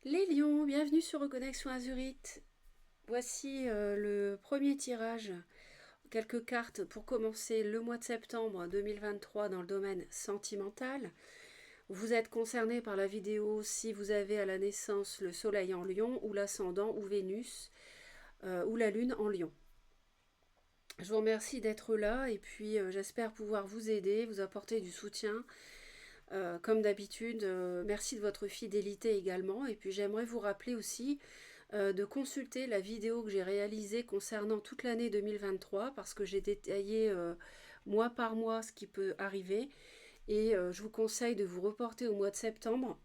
Les lions, bienvenue sur Reconnexion Azurite. Voici le premier tirage, quelques cartes pour commencer le mois de septembre 2023 dans le domaine sentimental. Vous êtes concerné par la vidéo si vous avez à la naissance le soleil en lion ou l'ascendant ou Vénus ou la lune en lion. Je vous remercie d'être là et puis j'espère pouvoir vous aider, vous apporter du soutien. Comme d'habitude, merci de votre fidélité également. Et puis j'aimerais vous rappeler aussi de consulter la vidéo que j'ai réalisée concernant toute l'année 2023 parce que j'ai détaillé mois par mois ce qui peut arriver. Et je vous conseille de vous reporter au mois de septembre.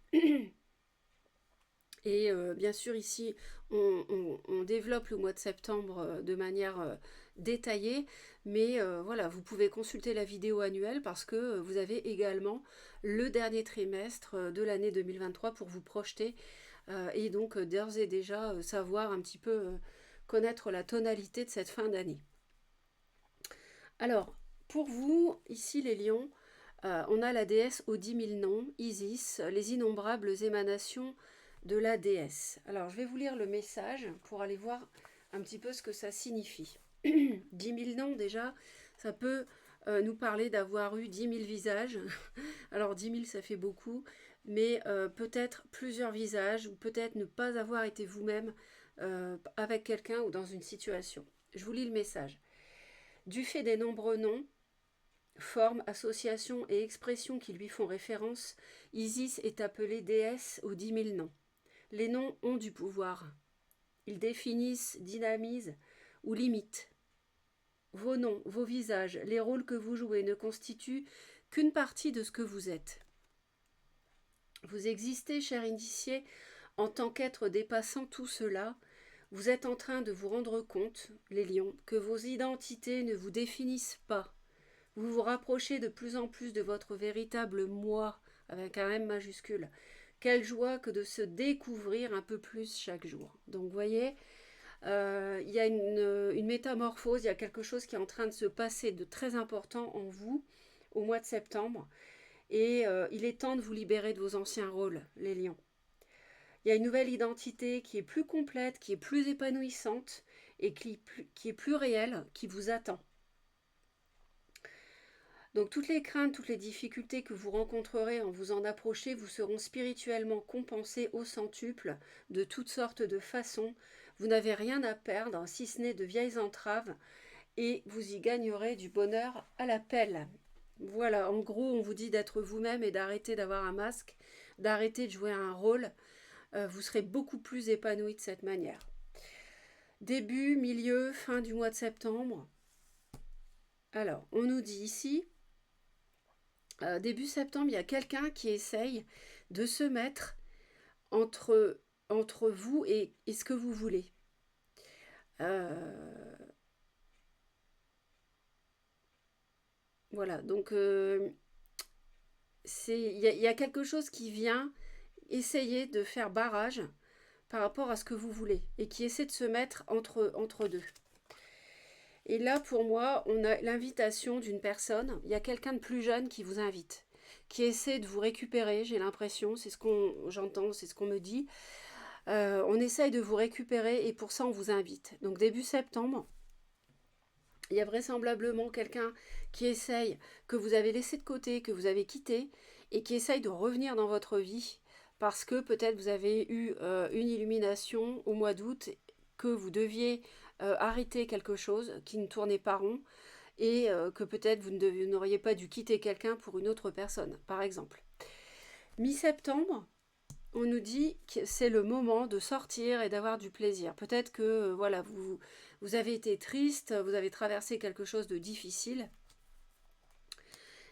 Et bien sûr, ici, on développe le mois de septembre de manière détaillée, mais voilà, vous pouvez consulter la vidéo annuelle parce que vous avez également le dernier trimestre de l'année 2023 pour vous projeter et donc d'ores et déjà savoir un petit peu, connaître la tonalité de cette fin d'année. Alors, pour vous, ici les lions, on a la déesse aux 10 000 noms, Isis, les innombrables émanations de la déesse. Alors, je vais vous lire le message pour aller voir un petit peu ce que ça signifie. 10 000 noms, déjà, ça peut nous parler d'avoir eu 10 000 visages. Alors, 10 000, ça fait beaucoup, mais peut-être plusieurs visages, ou peut-être ne pas avoir été vous-même avec quelqu'un ou dans une situation. Je vous lis le message. Du fait des nombreux noms, formes, associations et expressions qui lui font référence, Isis est appelée déesse aux 10 000 noms. Les noms ont du pouvoir. Ils définissent, dynamisent ou limitent. Vos noms, vos visages, les rôles que vous jouez ne constituent qu'une partie de ce que vous êtes. Vous existez, cher initié, en tant qu'être dépassant tout cela. Vous êtes en train de vous rendre compte, les lions, que vos identités ne vous définissent pas. Vous vous rapprochez de plus en plus de votre véritable moi, avec un M majuscule. Quelle joie que de se découvrir un peu plus chaque jour. Donc vous voyez, il y a une métamorphose, il y a quelque chose qui est en train de se passer de très important en vous au mois de septembre. Et il est temps de vous libérer de vos anciens rôles, les lions. Il y a une nouvelle identité qui est plus complète, qui est plus épanouissante et qui est plus réelle, qui vous attend. Donc toutes les craintes, toutes les difficultés que vous rencontrerez en vous en approcher vous seront spirituellement compensées au centuple de toutes sortes de façons. Vous n'avez rien à perdre si ce n'est de vieilles entraves et vous y gagnerez du bonheur à la pelle. Voilà, en gros, on vous dit d'être vous-même et d'arrêter d'avoir un masque, d'arrêter de jouer un rôle. Vous serez beaucoup plus épanoui de cette manière. Début, milieu, fin du mois de septembre. Alors, on nous dit ici, début septembre, il y a quelqu'un qui essaye de se mettre entre vous et ce que vous voulez. Voilà, donc il y a quelque chose qui vient essayer de faire barrage par rapport à ce que vous voulez et qui essaie de se mettre entre deux. Et là, pour moi, on a l'invitation d'une personne. Il y a quelqu'un de plus jeune qui vous invite, qui essaie de vous récupérer, j'ai l'impression, c'est ce qu'on j'entends, c'est ce qu'on me dit. On essaye de vous récupérer et pour ça, on vous invite. Donc début septembre, il y a vraisemblablement quelqu'un qui essaye, que vous avez laissé de côté, que vous avez quitté, et qui essaye de revenir dans votre vie, parce que peut-être vous avez eu une illumination au mois d'août, que vous deviez arrêter quelque chose qui ne tournait pas rond, et que peut-être vous n'auriez pas dû quitter quelqu'un pour une autre personne, par exemple. Mi-septembre, on nous dit que c'est le moment de sortir et d'avoir du plaisir. Peut-être que voilà, vous avez été triste, vous avez traversé quelque chose de difficile.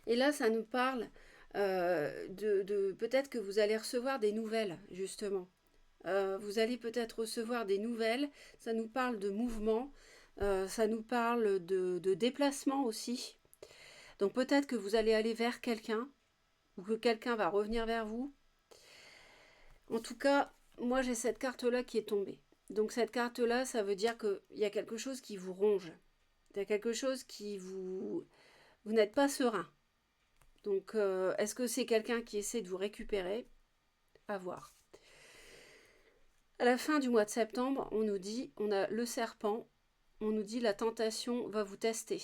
Et là, ça nous parle de peut-être que vous allez recevoir des nouvelles, justement. Vous allez peut-être recevoir des nouvelles. Ça nous parle de mouvement, ça nous parle de déplacement aussi. Donc peut-être que vous allez aller vers quelqu'un ou que quelqu'un va revenir vers vous. En tout cas, moi j'ai cette carte-là qui est tombée. Donc cette carte-là, ça veut dire qu'il y a quelque chose qui vous ronge. Il y a quelque chose qui vous... Vous n'êtes pas serein. Donc est-ce que c'est quelqu'un qui essaie de vous récupérer? À voir. À la fin du mois de septembre, on nous dit, on a le serpent, on nous dit la tentation va vous tester.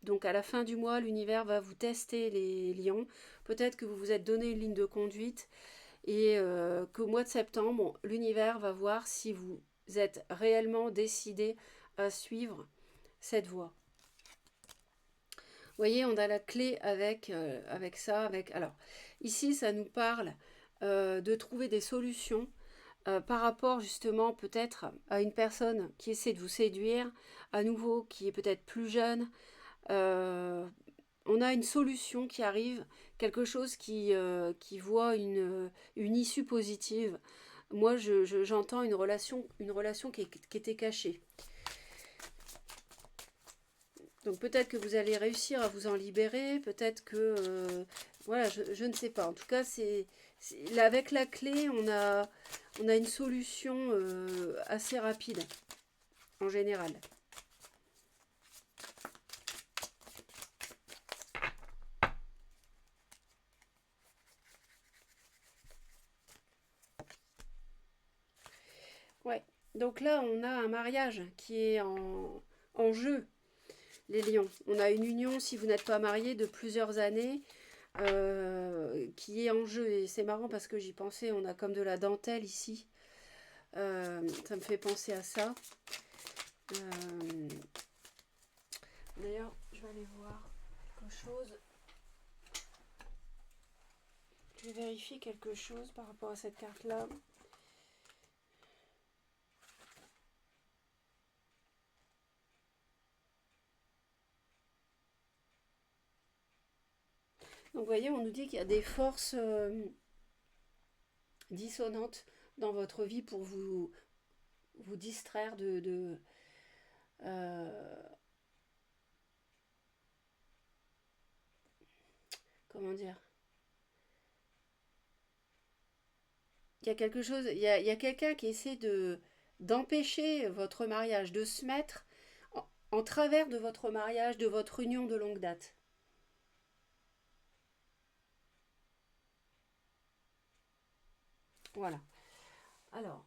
Donc à la fin du mois, l'univers va vous tester les lions. Peut-être que vous vous êtes donné une ligne de conduite et qu'au mois de septembre, l'univers va voir si vous êtes réellement décidé à suivre cette voie. Vous voyez, on a la clé avec ça. Alors, ici, ça nous parle de trouver des solutions par rapport justement peut-être à une personne qui essaie de vous séduire, à nouveau qui est peut-être plus jeune. On a une solution qui arrive, quelque chose qui voit une issue positive. Moi, j'entends une relation qui était cachée. Donc peut-être que vous allez réussir à vous en libérer, peut-être que... voilà, je ne sais pas. En tout cas, avec la clé, on a une solution assez rapide, en général. Ouais, donc là, on a un mariage qui est en jeu, les lions. On a une union, si vous n'êtes pas marié, de plusieurs années, qui est en jeu. Et c'est marrant parce que j'y pensais, on a comme de la dentelle ici. Ça me fait penser à ça. D'ailleurs, je vais aller voir quelque chose. Je vais vérifier quelque chose par rapport à cette carte-là. Donc vous voyez, on nous dit qu'il y a des forces dissonantes dans votre vie pour vous distraire comment dire, il y a quelque chose, il y a quelqu'un qui essaie d'empêcher votre mariage, de se mettre en travers de votre mariage, de votre union de longue date. Voilà. Alors,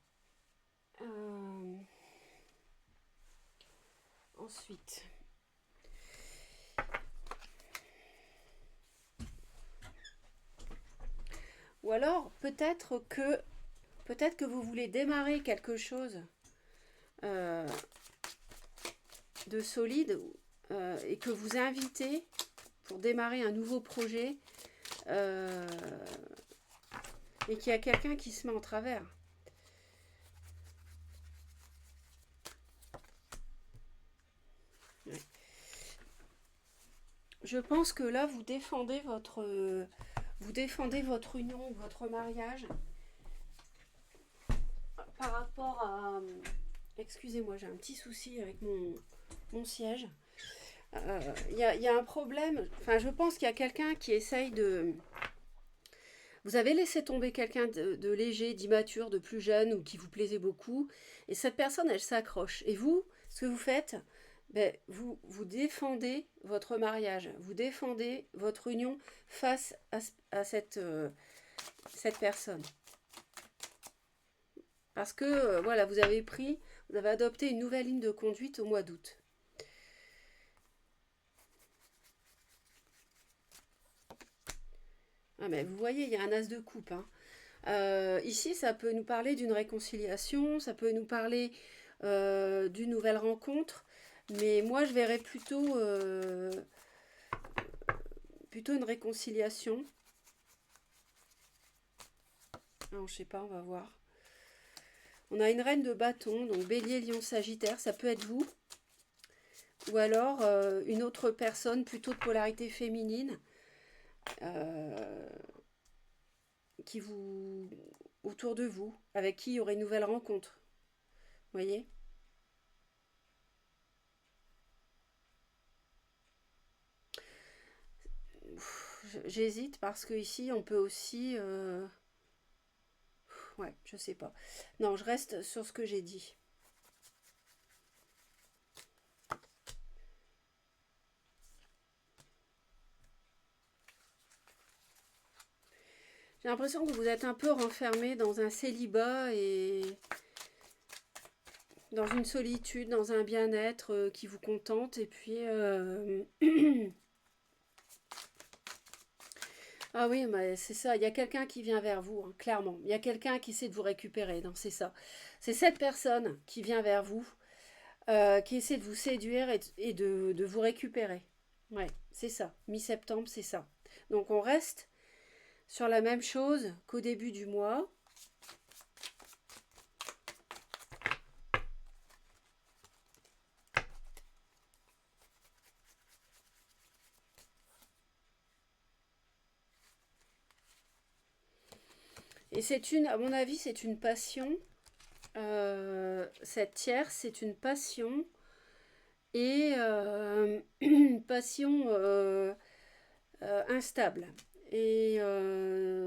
ensuite, ou alors peut-être que vous voulez démarrer quelque chose euh, de solide et que vous invitez pour démarrer un nouveau projet et qu'il y a quelqu'un qui se met en travers. Ouais. Je pense que là, vous défendez votre union, votre mariage par rapport à... Excusez-moi, j'ai un petit souci avec mon siège. Il y a un problème. Enfin, je pense qu'il y a quelqu'un qui essaye de... Vous avez laissé tomber quelqu'un de léger, d'immature, de plus jeune ou qui vous plaisait beaucoup. Et cette personne, elle s'accroche. Et vous, ce que vous faites, ben, vous défendez votre mariage. Vous défendez votre union face à cette personne. Parce que, voilà, vous avez adopté une nouvelle ligne de conduite au mois d'août. Ah, mais vous voyez, il y a un as de coupe. Hein. Ici, ça peut nous parler d'une réconciliation, ça peut nous parler d'une nouvelle rencontre, mais moi, je verrais plutôt une réconciliation. Alors, je sais pas, on va voir. On a une reine de bâton, donc bélier, lion, sagittaire, ça peut être vous. Ou alors une autre personne plutôt de polarité féminine qui vous autour de vous, avec qui il y aurait une nouvelle rencontre. Vous voyez ? J'hésite parce que ici on peut aussi... Ouais, je sais pas. Non, je reste sur ce que j'ai dit. J'ai l'impression que vous êtes un peu renfermé dans un célibat et dans une solitude, dans un bien-être qui vous contente. Et puis, ah oui, mais c'est ça, il y a quelqu'un qui vient vers vous, hein, clairement. Il y a quelqu'un qui essaie de vous récupérer, non, c'est ça. C'est cette personne qui vient vers vous, qui essaie de vous séduire et de vous récupérer. Ouais, c'est ça. Mi-septembre, c'est ça. Donc on reste sur la même chose qu'au début du mois. Et c'est une, à mon avis, c'est une passion. Cette tierce, c'est une passion et une passion instable. Et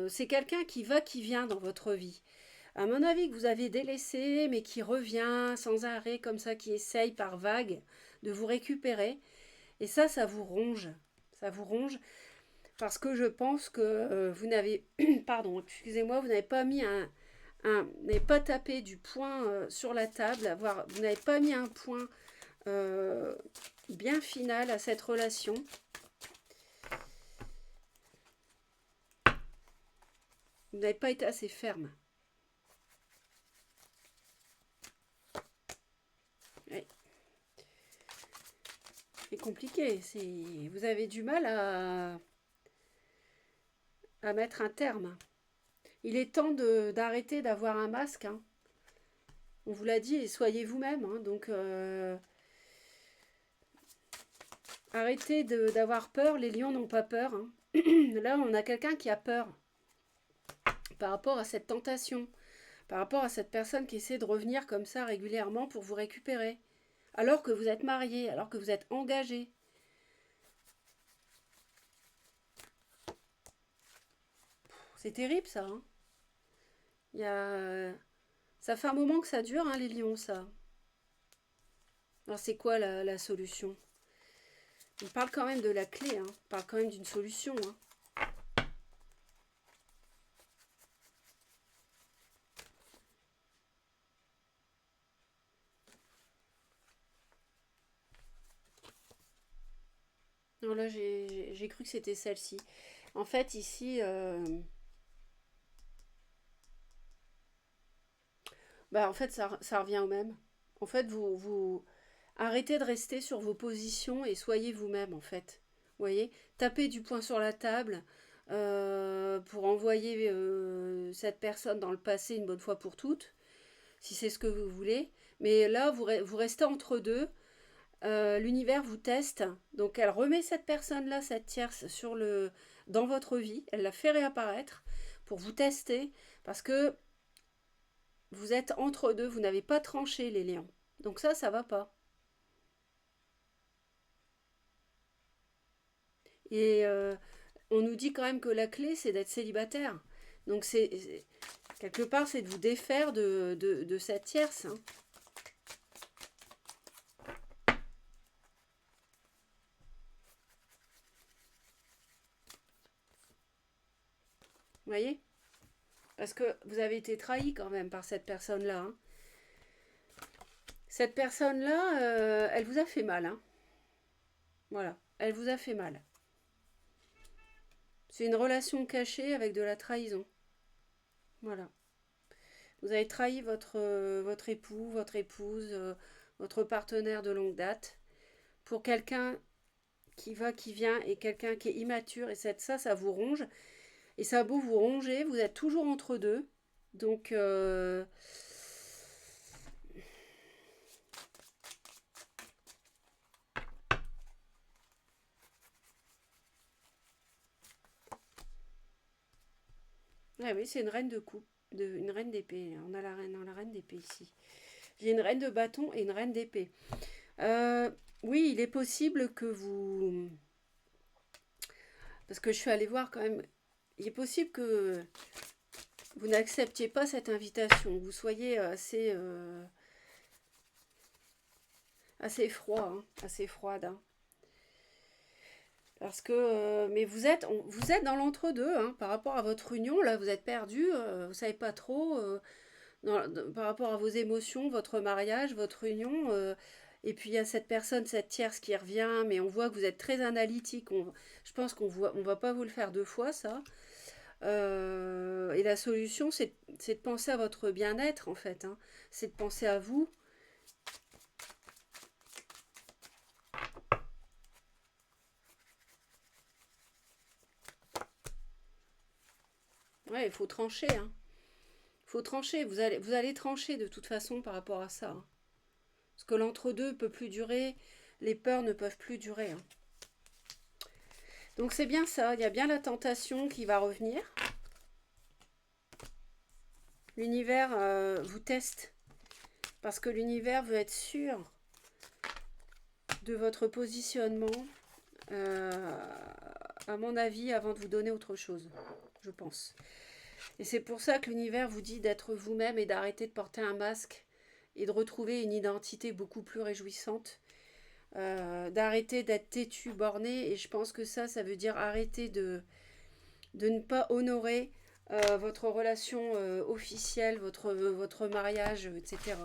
c'est quelqu'un qui va, qui vient dans votre vie. À mon avis, que vous avez délaissé, mais qui revient sans arrêt, comme ça, qui essaye par vague de vous récupérer. Et ça vous ronge. Ça vous ronge parce que je pense que vous n'avez, pardon, excusez-moi, vous n'avez pas mis vous n'avez pas tapé du poing sur la table, vous n'avez pas mis un point euh, bien final à cette relation. Vous n'avez pas été assez ferme. Oui. C'est compliqué. Vous avez du mal à mettre un terme. Il est temps d'arrêter d'avoir un masque. Hein. On vous l'a dit, et soyez vous-même. Hein. Donc, arrêtez d'avoir peur. Les lions n'ont pas peur. Hein. Là, on a quelqu'un qui a peur par rapport à cette tentation, par rapport à cette personne qui essaie de revenir comme ça régulièrement pour vous récupérer, alors que vous êtes marié, alors que vous êtes engagé. C'est terrible ça. Hein. Il y a... Ça fait un moment que ça dure, hein, les lions, ça. Alors c'est quoi la solution? On parle quand même de la clé, hein. On parle quand même d'une solution. Hein. Non, là, j'ai cru que c'était celle-ci. En fait, ici, bah, en fait, ça revient au même. En fait, vous arrêtez de rester sur vos positions et soyez vous-même, en fait. Vous voyez, tapez du poing sur la table pour envoyer cette personne dans le passé une bonne fois pour toutes, si c'est ce que vous voulez. Mais là, vous restez entre deux. L'univers vous teste, donc elle remet cette personne-là, cette tierce, dans votre vie, elle la fait réapparaître pour vous tester, parce que vous êtes entre deux, vous n'avez pas tranché les liens. Donc ça va pas. Et on nous dit quand même que la clé, c'est d'être célibataire. Donc quelque part, c'est de vous défaire de cette tierce. Hein. Vous voyez? Parce que vous avez été trahi quand même par cette personne-là. Hein. Cette personne-là, elle vous a fait mal. Hein. Voilà, elle vous a fait mal. C'est une relation cachée avec de la trahison. Voilà. Vous avez trahi votre époux, votre épouse, votre partenaire de longue date pour quelqu'un qui va, qui vient et quelqu'un qui est immature. Et ça vous ronge. Et ça a beau vous ronger, vous êtes toujours entre deux. Donc, ah oui, c'est une reine de coupe, une reine d'épée. On a la reine d'épée ici. J'ai une reine de bâton et une reine d'épée. Oui, il est possible que vous... Parce que je suis allée voir quand même... Il est possible que vous n'acceptiez pas cette invitation. Vous soyez assez froid, hein, assez froide. Hein. Parce que... mais vous êtes dans l'entre-deux, hein, par rapport à votre union. Là, vous êtes perdu, vous savez pas trop... par rapport à vos émotions, votre mariage, votre union. Et puis il y a cette personne, cette tierce qui revient, mais on voit que vous êtes très analytique. Je pense on va pas vous le faire deux fois, ça. Et la solution, c'est de penser à votre bien-être, en fait, hein. C'est de penser à vous. Ouais, il faut trancher, hein. Il faut trancher. Vous allez trancher de toute façon par rapport à ça, hein. Parce que l'entre-deux peut plus durer. Les peurs ne peuvent plus durer, hein. Donc c'est bien ça. Il y a bien la tentation qui va revenir. L'univers vous teste. Parce que l'univers veut être sûr de votre positionnement, à mon avis, avant de vous donner autre chose, je pense. Et c'est pour ça que l'univers vous dit d'être vous-même et d'arrêter de porter un masque et de retrouver une identité beaucoup plus réjouissante, d'arrêter d'être têtu, borné. Et je pense que ça veut dire arrêter de ne pas honorer votre relation officielle, votre mariage, etc.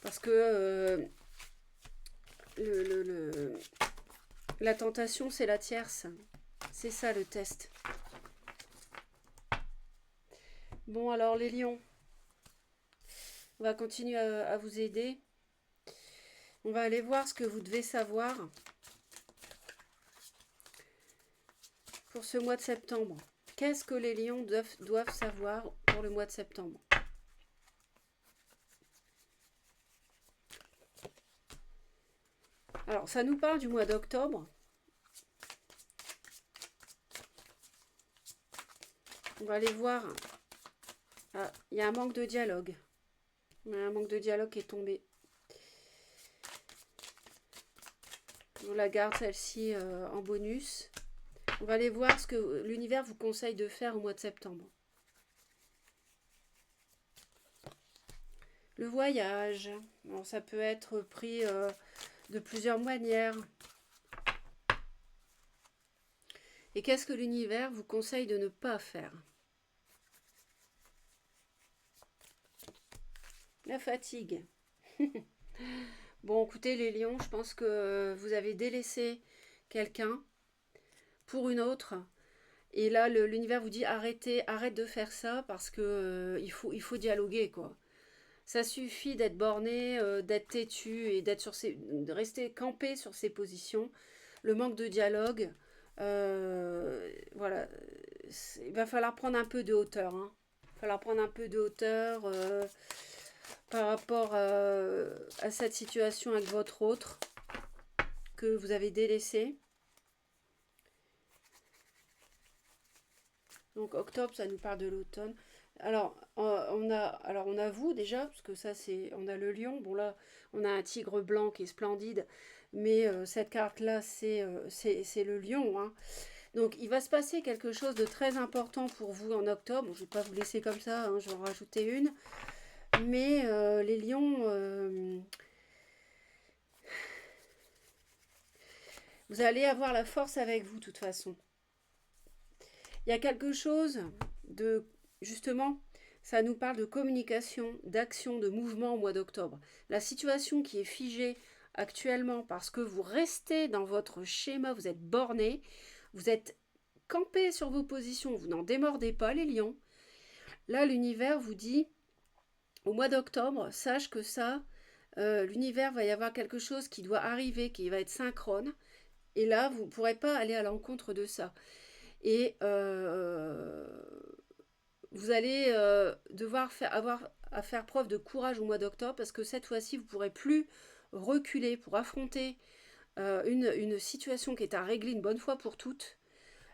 Parce que la tentation, c'est la tierce. C'est ça le test. Bon, alors les lions, on va continuer à vous aider. On va aller voir ce que vous devez savoir pour ce mois de septembre. Qu'est-ce que les lions doivent savoir pour le mois de septembre? Alors, ça nous parle du mois d'octobre. On va aller voir. Ah, il y a un manque de dialogue. Il y a un manque de dialogue qui est tombé. On la garde celle-ci en bonus. On va aller voir ce que l'univers vous conseille de faire au mois de septembre. Le voyage. Alors, ça peut être pris de plusieurs manières. Et qu'est-ce que l'univers vous conseille de ne pas faire? La fatigue. Bon, écoutez les lions, je pense que vous avez délaissé quelqu'un pour une autre. Et là, l'univers vous dit arrête de faire ça parce que il faut dialoguer, quoi. Ça suffit d'être borné, d'être têtu et de rester campé sur ses positions. Le manque de dialogue, voilà, il va falloir prendre un peu de hauteur, hein. Il va falloir prendre un peu de hauteur par rapport à cette situation avec votre autre que vous avez délaissé. Donc octobre, ça nous parle de l'automne. Alors on a vous déjà, parce que ça c'est, on a le lion. Bon là, on a un tigre blanc qui est splendide, mais cette carte là c'est le lion, hein. Donc il va se passer quelque chose de très important pour vous en octobre. Je ne vais pas vous laisser comme ça, hein, je vais en rajouter une. Mais les lions, vous allez avoir la force avec vous de toute façon. Il y a quelque chose de, justement, ça nous parle de communication, d'action, de mouvement au mois d'octobre. La situation qui est figée actuellement parce que vous restez dans votre schéma, vous êtes borné, vous êtes campé sur vos positions, vous n'en démordez pas les lions. Là, l'univers vous dit, au mois d'octobre, sache que ça, l'univers va y avoir quelque chose qui doit arriver, qui va être synchrone. Et là, vous ne pourrez pas aller à l'encontre de ça. Et vous allez devoir avoir à faire preuve de courage au mois d'octobre parce que cette fois-ci, vous ne pourrez plus reculer pour affronter une situation qui est à régler une bonne fois pour toutes,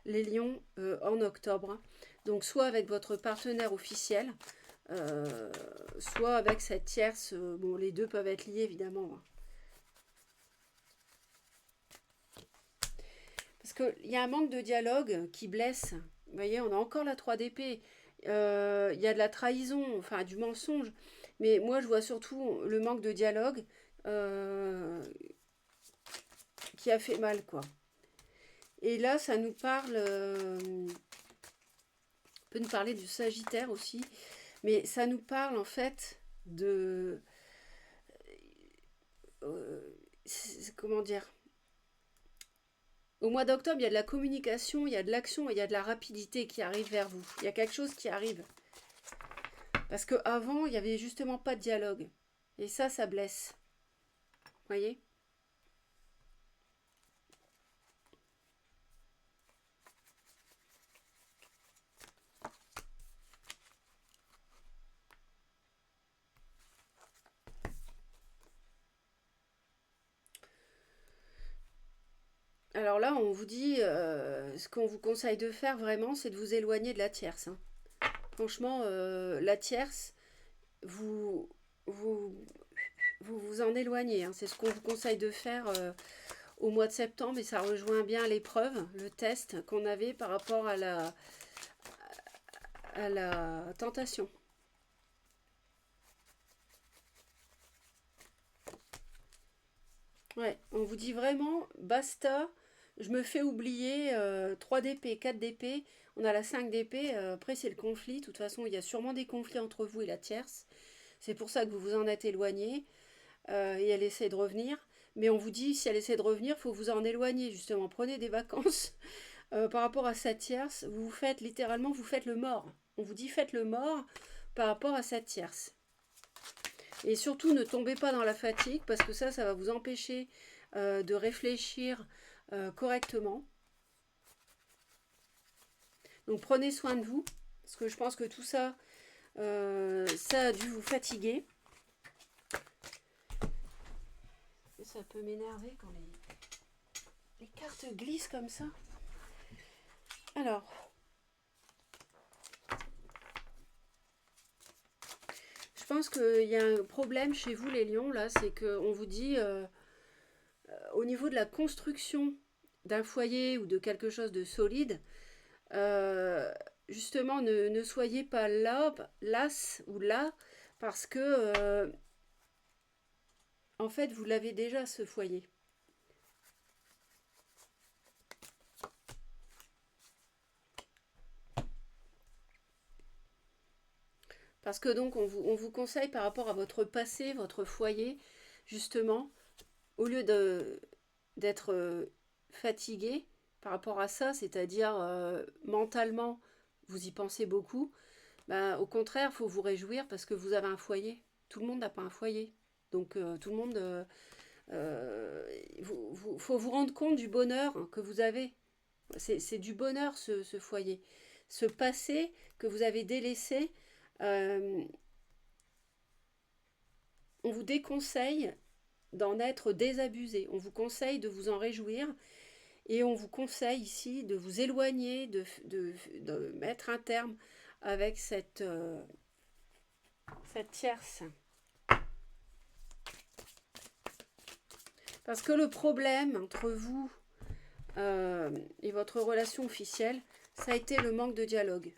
les lions, en octobre. Donc soit avec votre partenaire officiel, soit avec cette tierce. Bon, les deux peuvent être liés évidemment. Parce qu'il y a un manque de dialogue qui blesse. Vous voyez, on a encore la 3 d'épée. Il y a de la trahison, enfin du mensonge. Mais moi, je vois surtout le manque de dialogue qui a fait mal, quoi. Et là, ça nous parle... peut nous parler du Sagittaire aussi. Mais ça nous parle en fait de... comment dire? Au mois d'octobre, il y a de la communication, il y a de l'action et il y a de la rapidité qui arrive vers vous. Il y a quelque chose qui arrive. Parce qu'avant, il n'y avait justement pas de dialogue. Et ça blesse. Vous voyez? Alors là, on vous dit, ce qu'on vous conseille de faire vraiment, c'est de vous éloigner de la tierce, hein. Franchement, la tierce, vous, vous, vous en éloignez, hein. C'est ce qu'on vous conseille de faire au mois de septembre et ça rejoint bien l'épreuve, le test qu'on avait par rapport à la tentation. Ouais, on vous dit vraiment, basta, je me fais oublier 3 d'épée, 4 d'épée, on a la 5 d'épée, après c'est le conflit, de toute façon il y a sûrement des conflits entre vous et la tierce, c'est pour ça que vous vous en êtes éloigné, et elle essaie de revenir, mais on vous dit si elle essaie de revenir, il faut vous en éloigner justement, prenez des vacances par rapport à cette tierce, vous faites littéralement, vous faites le mort, on vous dit faites le mort par rapport à cette tierce. Et surtout, ne tombez pas dans la fatigue parce que ça va vous empêcher de réfléchir correctement. Donc prenez soin de vous parce que je pense que tout ça, ça a dû vous fatiguer. Et ça peut m'énerver quand les cartes glissent comme ça. Alors, je pense qu'il y a un problème chez vous les lions là, c'est qu'on vous dit au niveau de la construction d'un foyer ou de quelque chose de solide, euh, justement ne soyez pas là, las ou là, parce que en fait vous l'avez déjà ce foyer. Parce que donc on vous conseille par rapport à votre passé, votre foyer, justement, au lieu d'être fatigué par rapport à ça, c'est-à-dire mentalement, vous y pensez beaucoup, bah, au contraire, il faut vous réjouir parce que vous avez un foyer. Tout le monde n'a pas un foyer. Donc tout le monde... faut vous rendre compte du bonheur que vous avez. C'est du bonheur ce foyer. Ce passé que vous avez délaissé, euh, on vous déconseille d'en être désabusé. On vous conseille de vous en réjouir et on vous conseille ici de vous éloigner, de mettre un terme avec cette tierce. Parce que le problème entre vous et votre relation officielle, ça a été le manque de dialogue.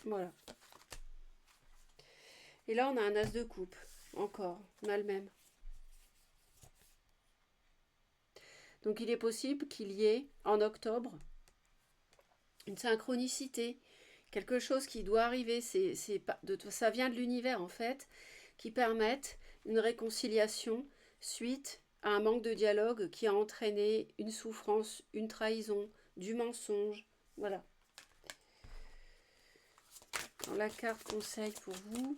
Voilà. Et là, on a un as de coupe. Encore, on a le même. Donc, il est possible qu'il y ait, en octobre, une synchronicité, quelque chose qui doit arriver. Ça vient de l'univers, en fait, qui permette une réconciliation suite à un manque de dialogue qui a entraîné une souffrance, une trahison, du mensonge. Voilà. Alors, la carte conseil pour vous.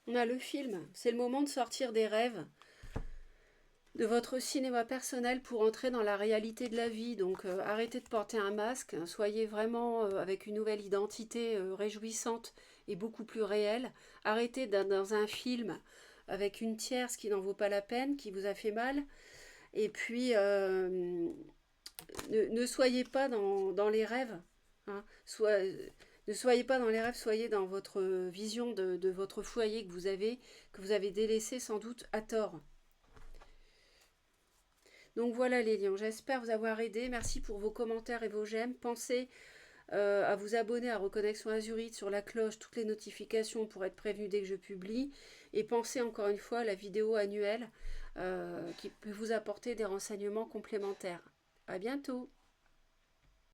On a le film. C'est le moment de sortir des rêves, de votre cinéma personnel pour entrer dans la réalité de la vie. Donc arrêtez de porter un masque, soyez vraiment avec une nouvelle identité réjouissante et beaucoup plus réelle. Arrêtez d'être dans un film avec une tierce qui n'en vaut pas la peine, qui vous a fait mal. Et puis ne soyez pas dans les rêves. Hein. Ne soyez pas dans les rêves, soyez dans votre vision de votre foyer que vous avez délaissé sans doute à tort. Donc voilà les lions, j'espère vous avoir aidé. Merci pour vos commentaires et vos j'aime. Pensez à vous abonner à Reconnexion Azurite sur la cloche, toutes les notifications pour être prévenu dès que je publie. Et pensez encore une fois à la vidéo annuelle qui peut vous apporter des renseignements complémentaires. À bientôt!